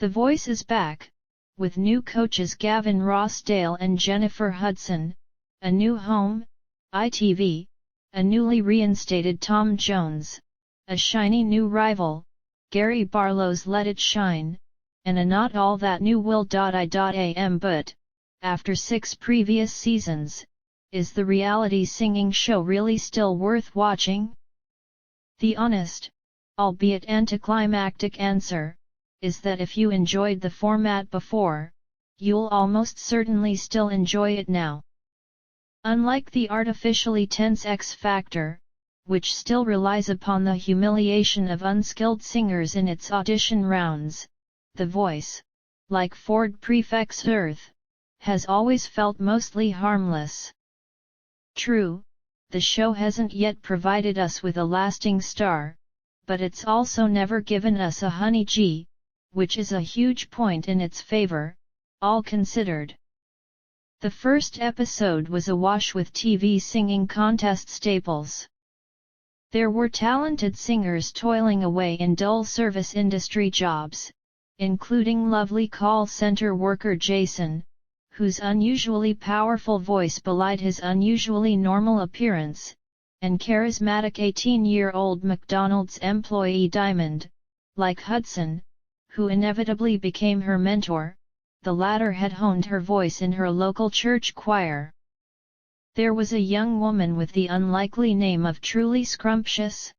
The Voice is back, with new coaches Gavin Rossdale and Jennifer Hudson, a new home, ITV, a newly reinstated Tom Jones, a shiny new rival, Gary Barlow's Let It Shine, and a not all that new will.i.am. But, after 6 previous seasons, is the reality singing show really still worth watching? The honest, albeit anticlimactic answer, is that if you enjoyed the format before, you'll almost certainly still enjoy it now. Unlike the artificially tense X Factor, which still relies upon the humiliation of unskilled singers in its audition rounds, The Voice, like Ford Prefect's Earth, has always felt mostly harmless. True, the show hasn't yet provided us with a lasting star, but it's also never given us a honey G, which is a huge point in its favor, all considered. The first episode was awash with TV singing contest staples. There were talented singers toiling away in dull service industry jobs, including lovely call center worker Jason, whose unusually powerful voice belied his unusually normal appearance, and charismatic 18-year-old McDonald's employee Diamond, like Hudson, who inevitably became her mentor. The latter had honed her voice in her local church choir. There was a young woman with the unlikely name of Truly Scrumptious.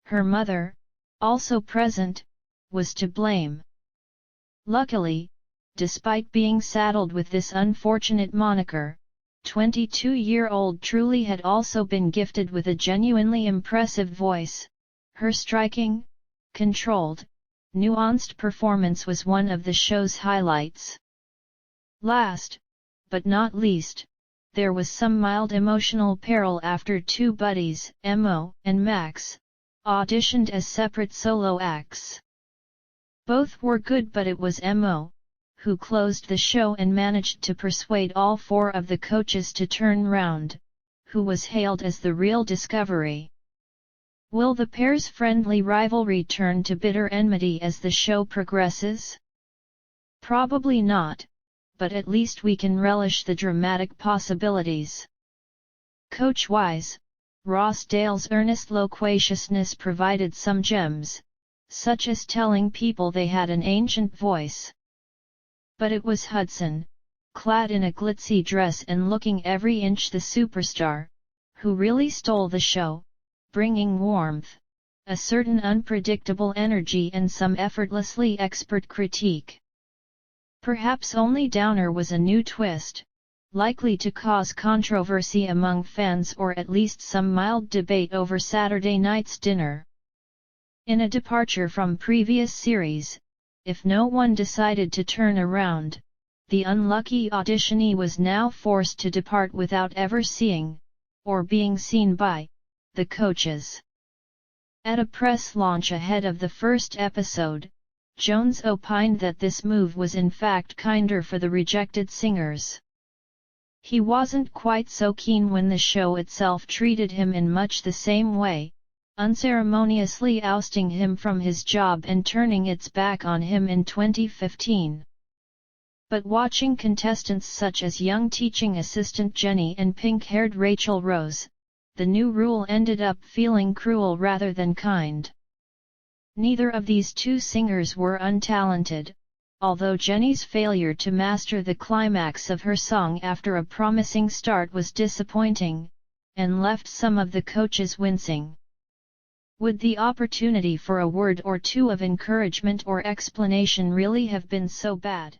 Her mother, also present, was to blame. Luckily, despite being saddled with this unfortunate moniker, 22-year-old Truly had also been gifted with a genuinely impressive voice. Her striking, controlled, nuanced performance was one of the show's highlights. Last, but not least, there was some mild emotional peril after 2 buddies, Mo and Max, auditioned as separate solo acts. Both were good, but it was Mo who closed the show and managed to persuade all 4 of the coaches to turn round, who was hailed as the real discovery. Will the pair's friendly rivalry turn to bitter enmity as the show progresses? Probably not, but at least we can relish the dramatic possibilities. Coach-wise, Rossdale's earnest loquaciousness provided some gems, such as telling people they had an ancient voice. But it was Hudson, clad in a glitzy dress and looking every inch the superstar, who really stole the show, bringing warmth, a certain unpredictable energy and some effortlessly expert critique. Perhaps only downer was a new twist, likely to cause controversy among fans or at least some mild debate over Saturday night's dinner. In a departure from previous series, if no one decided to turn around, the unlucky auditionee was now forced to depart without ever seeing, or being seen by, the coaches. At a press launch ahead of the first episode, Jones opined that this move was in fact kinder for the rejected singers. He wasn't quite so keen when the show itself treated him in much the same way, unceremoniously ousting him from his job and turning its back on him in 2015. But watching contestants such as young teaching assistant Jenny and pink-haired Rachel Rose, the new rule ended up feeling cruel rather than kind. Neither of these 2 singers were untalented, although Jenny's failure to master the climax of her song after a promising start was disappointing, and left some of the coaches wincing. Would the opportunity for a word or 2 of encouragement or explanation really have been so bad?